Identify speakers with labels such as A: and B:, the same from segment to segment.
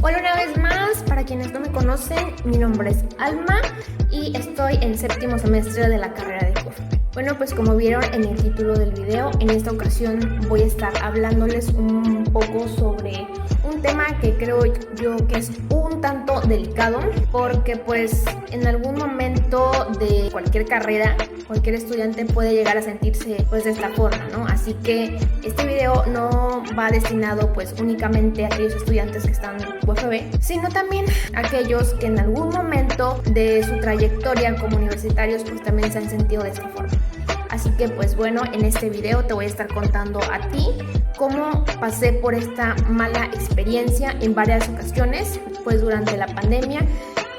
A: Hola una vez más, para quienes no me conocen, mi nombre es Alma y estoy en séptimo semestre de la carrera de CUF. Bueno, pues como vieron en el título del video, en esta ocasión voy a estar hablándoles un poco sobre un tema que creo yo que es un tanto delicado, porque pues en algún momento de cualquier carrera, cualquier estudiante puede llegar a sentirse pues de esta forma, ¿no? Así que este video no va destinado pues únicamente a aquellos estudiantes que están en UFB, sino también a aquellos que en algún momento de su trayectoria como universitarios pues también se han sentido de esta forma. Así que pues bueno, en este video te voy a estar contando a ti cómo pasé por esta mala experiencia en varias ocasiones pues durante la pandemia,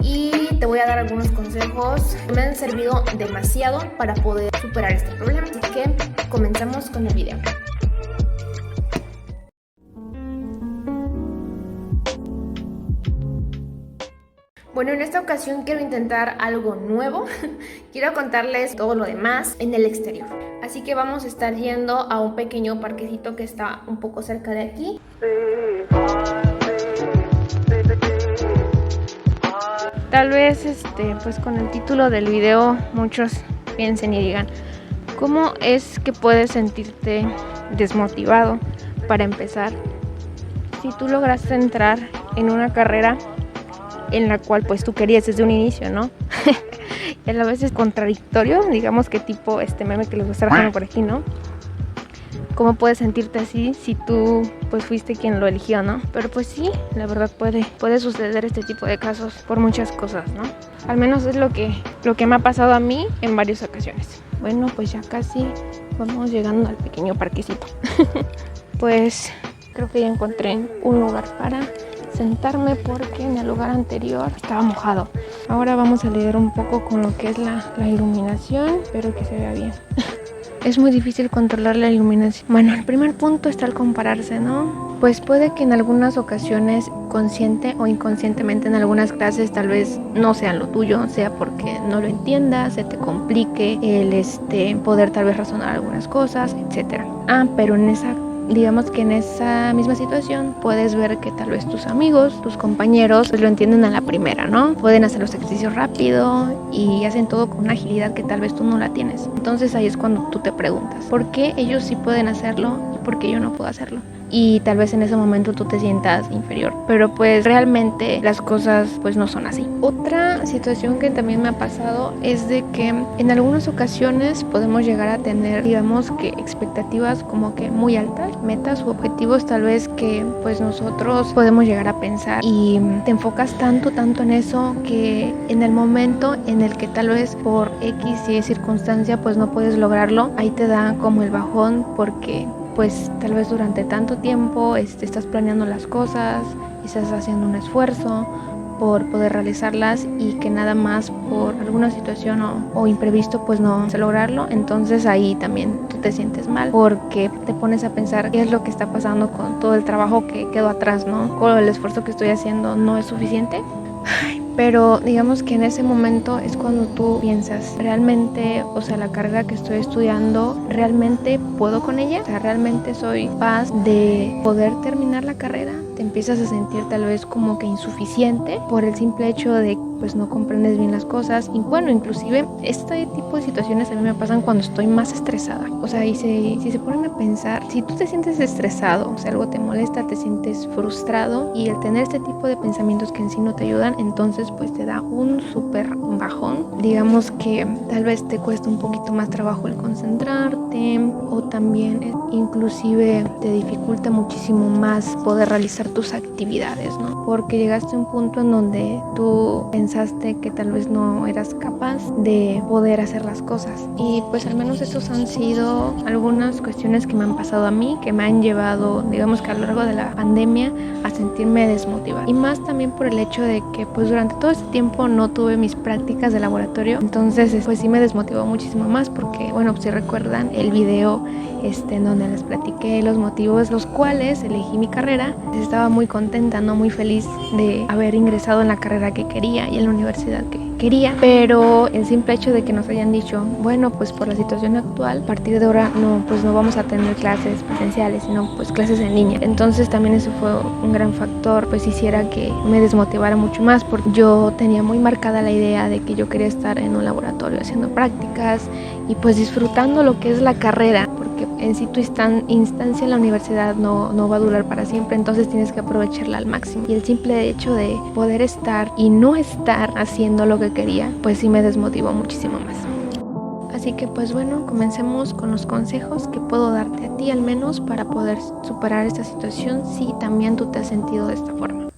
A: y te voy a dar algunos consejos que me han servido demasiado para poder superar este problema. Así que comenzamos con el video. Bueno, en esta ocasión quiero intentar algo nuevo. Quiero contarles todo lo demás en el exterior. Así que vamos a estar yendo a un pequeño parquecito que está un poco cerca de aquí. Tal vez pues con el título del video muchos piensen y digan, ¿cómo es que puedes sentirte desmotivado para empezar si tú lograste entrar en una carrera en la cual pues tú querías desde un inicio, ¿no? Y a la vez es contradictorio, digamos que tipo este meme que les voy a estar dejando por aquí, ¿no? ¿Cómo puedes sentirte así si tú pues fuiste quien lo eligió, ¿no? Pero pues sí, la verdad puede suceder este tipo de casos por muchas cosas, ¿no? Al menos es lo que me ha pasado a mí en varias ocasiones. Bueno, pues ya casi vamos llegando al pequeño parquecito. Pues creo que ya encontré un lugar para sentarme porque en el lugar anterior estaba mojado. Ahora vamos a lidiar un poco con lo que es la iluminación, espero que se vea bien. Es muy difícil controlar la iluminación. Bueno, el primer punto está el compararse, ¿no? Pues puede que en algunas ocasiones, consciente o inconscientemente, en algunas clases tal vez no sean lo tuyo, sea porque no lo entiendas, se te complique el poder tal vez razonar algunas cosas, etcétera. Pero digamos que en esa misma situación puedes ver que tal vez tus amigos, tus compañeros pues lo entienden a la primera, ¿no? Pueden hacer los ejercicios rápido y hacen todo con una agilidad que tal vez tú no la tienes. Entonces ahí es cuando tú te preguntas, ¿por qué ellos sí pueden hacerlo y por qué yo no puedo hacerlo? Y tal vez en ese momento tú te sientas inferior, pero pues realmente las cosas pues no son así. Otra situación que también me ha pasado es de que en algunas ocasiones podemos llegar a tener, digamos que expectativas como que muy altas, metas u objetivos tal vez que pues nosotros podemos llegar a pensar, y te enfocas tanto en eso que en el momento en el que tal vez por X y circunstancia pues no puedes lograrlo, ahí te da como el bajón, porque pues tal vez durante tanto tiempo estás planeando las cosas y estás haciendo un esfuerzo por poder realizarlas, y que nada más por alguna situación o imprevisto pues no se lograrlo. Entonces ahí también tú te sientes mal porque te pones a pensar qué es lo que está pasando con todo el trabajo que quedó atrás, ¿no? Con el esfuerzo que estoy haciendo no es suficiente. Pero digamos que en ese momento es cuando tú piensas, realmente, o sea, la carrera que estoy estudiando, ¿realmente puedo con ella? O sea, ¿realmente soy capaz de poder terminar la carrera? Te empiezas a sentir tal vez como que insuficiente por el simple hecho de pues no comprendes bien las cosas. Y bueno, inclusive este tipo de situaciones a mí me pasan cuando estoy más estresada. O sea, si se ponen a pensar, si tú te sientes estresado, o sea, algo te molesta, te sientes frustrado, y el tener este tipo de pensamientos que en sí no te ayudan, entonces pues te da un súper bajón. Digamos que tal vez te cuesta un poquito más trabajo el concentrarte, o también inclusive te dificulta muchísimo más poder realizar tus actividades, ¿no? Porque llegaste a un punto en donde tú pensaste que tal vez no eras capaz de poder hacer las cosas. Y pues al menos esos han sido algunas cuestiones que me han pasado a mí, que me han llevado, digamos que a lo largo de la pandemia, a sentirme desmotivada. Y más también por el hecho de que pues durante todo este tiempo no tuve mis prácticas de laboratorio, entonces pues sí me desmotivó muchísimo más, porque bueno, si recuerdan el video en donde les platiqué los motivos los cuales elegí mi carrera, estaba muy contenta, no muy feliz de haber ingresado en la carrera que quería y en la universidad quería, pero el simple hecho de que nos hayan dicho, bueno, pues por la situación actual, a partir de ahora no vamos a tener clases presenciales, sino pues clases en línea. Entonces también eso fue un gran factor, pues hiciera que me desmotivara mucho más, porque yo tenía muy marcada la idea de que yo quería estar en un laboratorio haciendo prácticas y pues disfrutando lo que es la carrera, porque en sí tu instancia en la universidad no va a durar para siempre, entonces tienes que aprovecharla al máximo. Y el simple hecho de poder estar y no estar haciendo lo que quería, pues sí me desmotivó muchísimo más. Así que pues bueno, comencemos con los consejos que puedo darte a ti al menos para poder superar esta situación si también tú te has sentido de esta forma.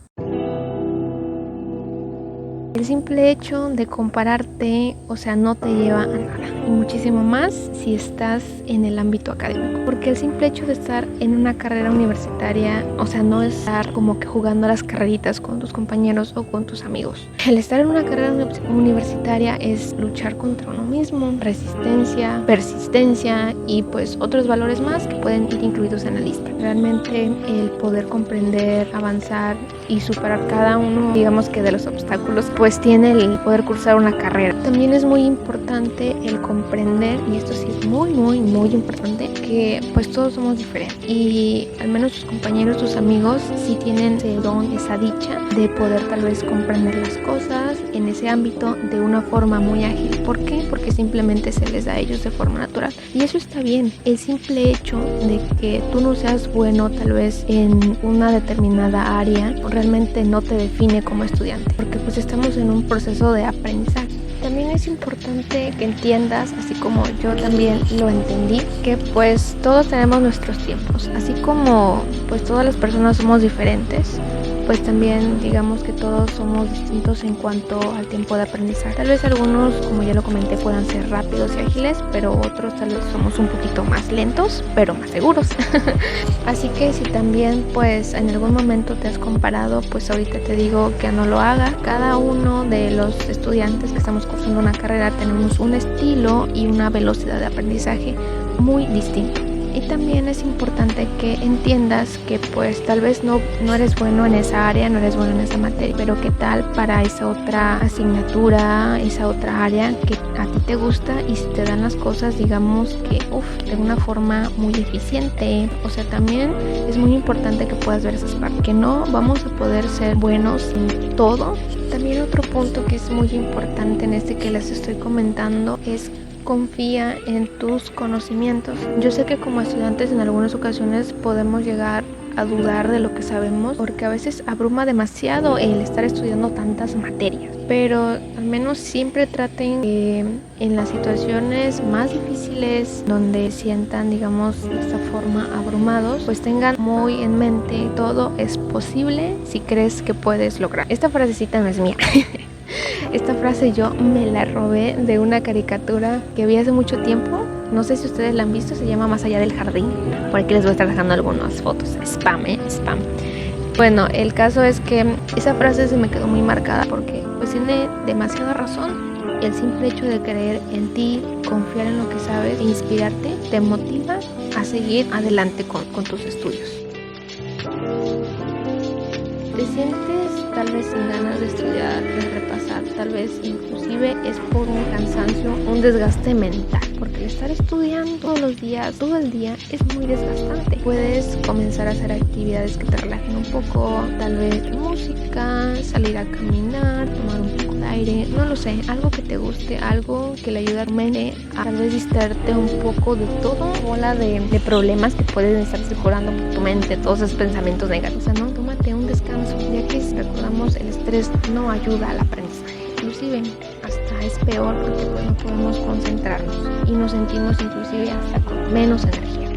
A: El simple hecho de compararte, no te lleva a nada. Y muchísimo más si estás en el ámbito académico. Porque el simple hecho de estar en una carrera universitaria, no es estar como que jugando a las carreritas con tus compañeros o con tus amigos. El estar en una carrera universitaria es luchar contra uno mismo, resistencia, persistencia y pues otros valores más que pueden ir incluidos en la lista. Realmente el poder comprender, avanzar y superar cada uno, digamos que de los obstáculos, pues tiene el poder cursar una carrera. También es muy importante el comprender, y esto sí es muy importante, que pues todos somos diferentes y al menos tus compañeros, tus amigos sí tienen ese don, esa dicha de poder tal vez comprender las cosas en ese ámbito de una forma muy ágil. ¿Por qué? Porque simplemente se les da a ellos de forma natural y eso está bien. El simple hecho de que tú no seas bueno tal vez en una determinada área realmente no te define como estudiante, porque pues estamos en un proceso de aprendizaje. También es importante que entiendas, así como yo también lo entendí, que pues todos tenemos nuestros tiempos, así como pues todas las personas somos diferentes, pues también digamos que todos somos distintos en cuanto al tiempo de aprendizaje. Tal vez algunos, como ya lo comenté, puedan ser rápidos y ágiles, pero otros tal vez somos un poquito más lentos, pero más seguros. Así que si también pues en algún momento te has comparado, pues ahorita te digo que no lo hagas. Cada uno de los estudiantes que estamos cursando una carrera tenemos un estilo y una velocidad de aprendizaje muy distinto. Y también es importante que entiendas que pues tal vez no eres bueno en esa área, no eres bueno en esa materia, pero qué tal para esa otra asignatura, esa otra área que a ti te gusta y si te dan las cosas, digamos que de una forma muy eficiente. También es muy importante que puedas ver esas partes, que no vamos a poder ser buenos en todo. También otro punto que es muy importante en este que les estoy comentando es confía en tus conocimientos. Yo sé que como estudiantes en algunas ocasiones podemos llegar a dudar de lo que sabemos porque a veces abruma demasiado el estar estudiando tantas materias, pero al menos siempre traten que en las situaciones más difíciles donde sientan, digamos, de esta forma abrumados, pues tengan muy en mente todo es posible si crees que puedes lograr. Esta frasecita no es mía. Esta frase yo me la robé de una caricatura que vi hace mucho tiempo. No sé si ustedes la han visto, se llama Más allá del jardín. Por aquí les voy a estar dejando algunas fotos. Spam. Bueno, el caso es que esa frase se me quedó muy marcada porque pues tiene demasiada razón. El simple hecho de creer en ti, confiar en lo que sabes e inspirarte te motiva a seguir adelante con tus estudios. ¿Te sientes tal vez sin ganas de estudiar, de repasar? Tal vez inclusive es por un cansancio, un desgaste mental, porque el estar estudiando todos los días, todo el día, es muy desgastante. Puedes comenzar a hacer actividades que te relajen un poco, tal vez música, salir a caminar, tomar un poco de aire, no lo sé, algo que te guste, algo que le ayude a tu mente a tal vez distraerte un poco de todo, bola de problemas que pueden estar circulando por tu mente, todos esos pensamientos negativos. Tómate un descanso, ya que si recordamos el estrés no ayuda al aprendizaje, inclusive hasta es peor porque pues no podemos concentrarnos y nos sentimos inclusive hasta con menos energía.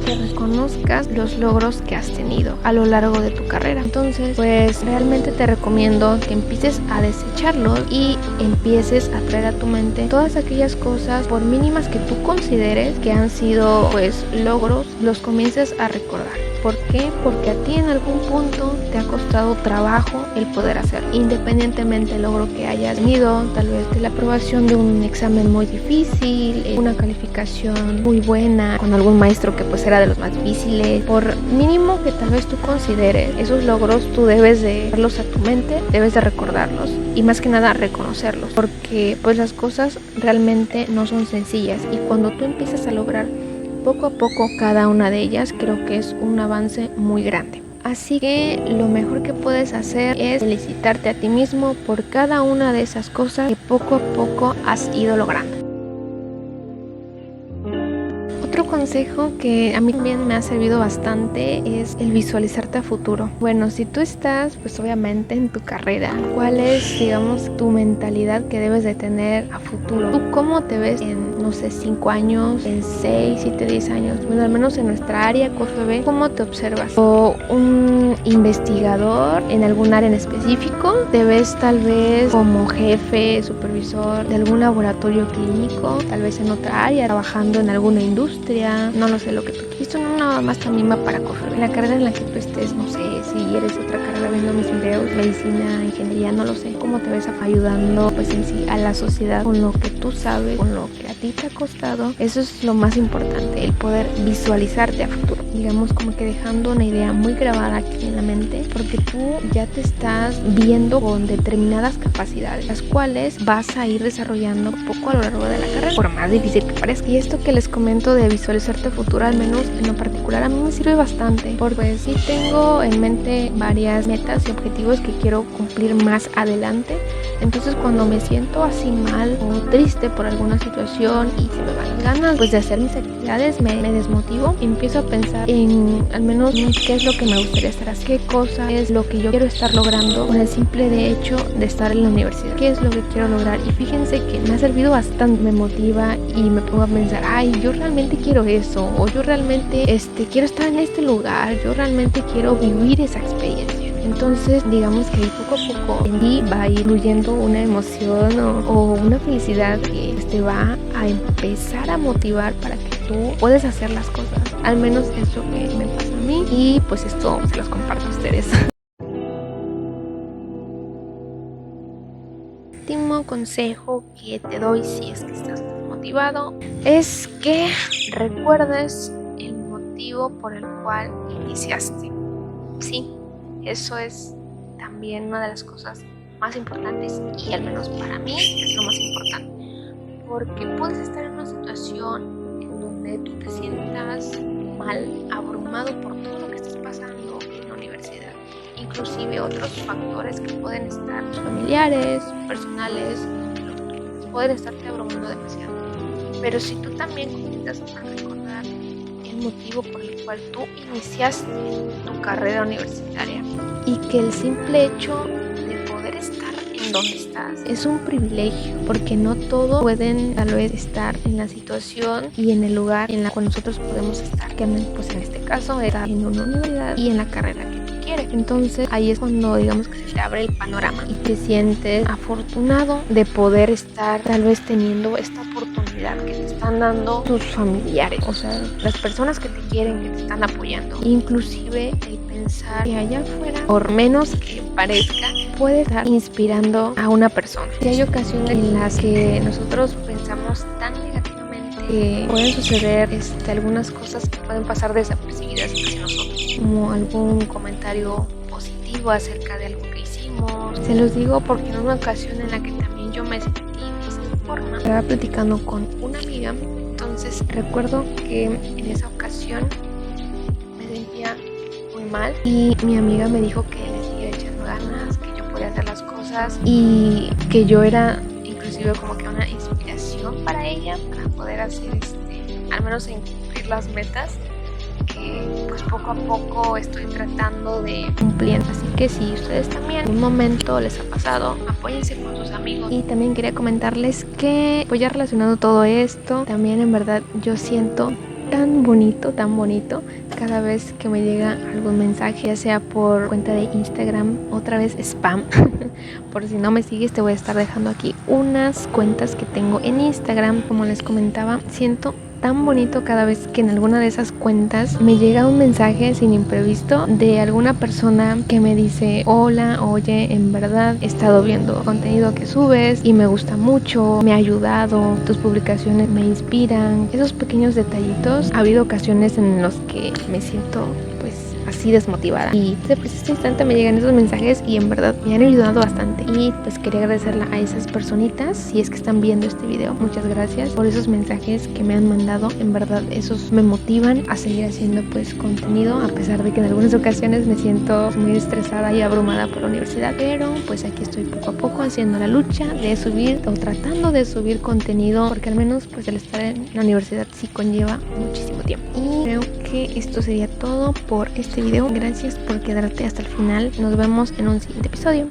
A: Que reconozcas los logros que has tenido a lo largo de tu carrera. Entonces, pues realmente te recomiendo que empieces a desecharlos y empieces a traer a tu mente todas aquellas cosas, por mínimas que tú consideres que han sido pues logros, los comiences a recordar. ¿Por qué? Porque a ti en algún punto te ha costado trabajo el poder hacerlo, independientemente del logro que hayas tenido, tal vez de la aprobación de un examen muy difícil, una calificación muy buena con algún maestro que pues era de los más difíciles. Por mínimo que tal vez tú consideres esos logros, tú debes de darlos a tu mente, debes de recordarlos y más que nada reconocerlos, porque pues las cosas realmente no son sencillas, y cuando tú empiezas a lograr poco a poco cada una de ellas, creo que es un avance muy grande. Así que lo mejor que puedes hacer es felicitarte a ti mismo por cada una de esas cosas que poco a poco has ido logrando. Otro consejo que a mí también me ha servido bastante es el visualizarte a futuro. Bueno, si tú estás pues obviamente en tu carrera, ¿cuál es, digamos, tu mentalidad que debes de tener a futuro? ¿Tú cómo te ves en, no sé, 5 años, en 6, 7, 10 años? Bueno, al menos en nuestra área, COFEB, ¿cómo te observas? ¿O un investigador en algún área en específico? ¿Te ves tal vez como jefe, supervisor de algún laboratorio clínico? Tal vez en otra área, trabajando en alguna industria. No lo sé, lo que tú quieras. Esto no nada más también va para COFEB. En la carrera en la que tú estés, no sé, si eres otra carrera viendo mis videos, medicina, ingeniería, no lo sé, cómo te ves ayudando pues en sí a la sociedad con lo que tú sabes, con lo que a ti te ha costado. Eso es lo más importante, el poder visualizarte a futuro. Digamos como que dejando una idea muy grabada aquí en la mente, porque tú ya te estás viendo con determinadas capacidades, las cuales vas a ir desarrollando poco a lo largo de la carrera, por más difícil que parezca. Y esto que les comento de visualizarte futuro, al menos en lo particular, a mí me sirve bastante, porque pues sí tengo en mente varias metas y objetivos que quiero cumplir más adelante. Entonces cuando me siento así mal o triste por alguna situación y se me van las ganas pues de hacer mis actividades, me desmotivo y empiezo a pensar en al menos qué es lo que me gustaría estar haciendo, qué cosa es lo que yo quiero estar logrando con el simple de hecho de estar en la universidad, qué es lo que quiero lograr. Y fíjense que me ha servido bastante, me motiva y me pongo a pensar, ay, yo realmente quiero eso, o yo realmente quiero estar en este lugar, yo realmente quiero vivir esa experiencia. Entonces digamos que poco a poco en ti va a ir fluyendo una emoción o una felicidad que te va a empezar a motivar para que tú puedes hacer las cosas. Al menos es lo que me pasa a mí y pues esto se los comparto a ustedes. Último consejo que te doy si es que estás motivado es que recuerdes el motivo por el cual iniciaste. Sí, eso es también una de las cosas más importantes y al menos para mí es lo más importante, porque puedes estar en una situación en donde tú te sientas mal, abrumado por todo lo que estás pasando en la universidad, inclusive otros factores que pueden estar familiares, personales, pueden estarte abrumando demasiado. Pero si tú también comienzas a recordar el motivo por el cual tú iniciaste tu carrera universitaria y que el simple hecho de poder estar en donde estás es un privilegio, porque no todos pueden tal vez estar en la situación y en el lugar en la cual nosotros podemos estar, que pues en este caso estar en una universidad y en la carrera que tú quieres. Entonces ahí es cuando digamos que se te abre el panorama y te sientes afortunado de poder estar tal vez teniendo esta oportunidad que te están dando tus familiares, o sea, las personas que te quieren, que te están apoyando. Inclusive el pensar que allá afuera, por menos que parezca, puede estar inspirando a una persona. Y hay ocasiones en las que nosotros pensamos tan negativamente que pueden suceder algunas cosas que pueden pasar desapercibidas hacia nosotros, como algún comentario positivo acerca de algo que hicimos. Se los digo porque en una ocasión en la que también yo me sentí de esa forma, estaba platicando con una amiga. Entonces recuerdo que en esa ocasión me sentía muy mal y mi amiga me dijo que le siguiera echando ganas, que yo podía hacer las cosas y que yo era inclusive como que una inspiración para ella para poder hacer al menos cumplir las metas que pues poco a poco estoy tratando de cumplir. Así que si ustedes también en un momento les ha pasado, apóyense con sus amigos. Y también quería comentarles que pues ya relacionando todo esto, también en verdad yo siento tan bonito cada vez que me llega algún mensaje, ya sea por cuenta de Instagram, otra vez spam. Por si no me sigues, te voy a estar dejando aquí unas cuentas que tengo en Instagram. Como les comentaba, siento tan bonito cada vez que en alguna de esas cuentas me llega un mensaje sin imprevisto de alguna persona que me dice: hola, oye, en verdad he estado viendo contenido que subes y me gusta mucho, me ha ayudado, tus publicaciones me inspiran. Esos pequeños detallitos, ha habido ocasiones en los que me siento pues así desmotivada, y de preciso instante me llegan esos mensajes y en verdad me han ayudado bastante. Y pues quería agradecerle a esas personitas, si es que están viendo este video, muchas gracias por esos mensajes que me han mandado. En verdad esos me motivan a seguir haciendo pues contenido, a pesar de que en algunas ocasiones me siento muy estresada y abrumada por la universidad, pero pues aquí estoy poco a poco haciendo la lucha de subir o tratando de subir contenido, porque al menos pues el estar en la universidad sí conlleva muchísimo tiempo. Y creo que esto sería todo por este video. Gracias por quedarte hasta el final. Nos vemos en un siguiente episodio.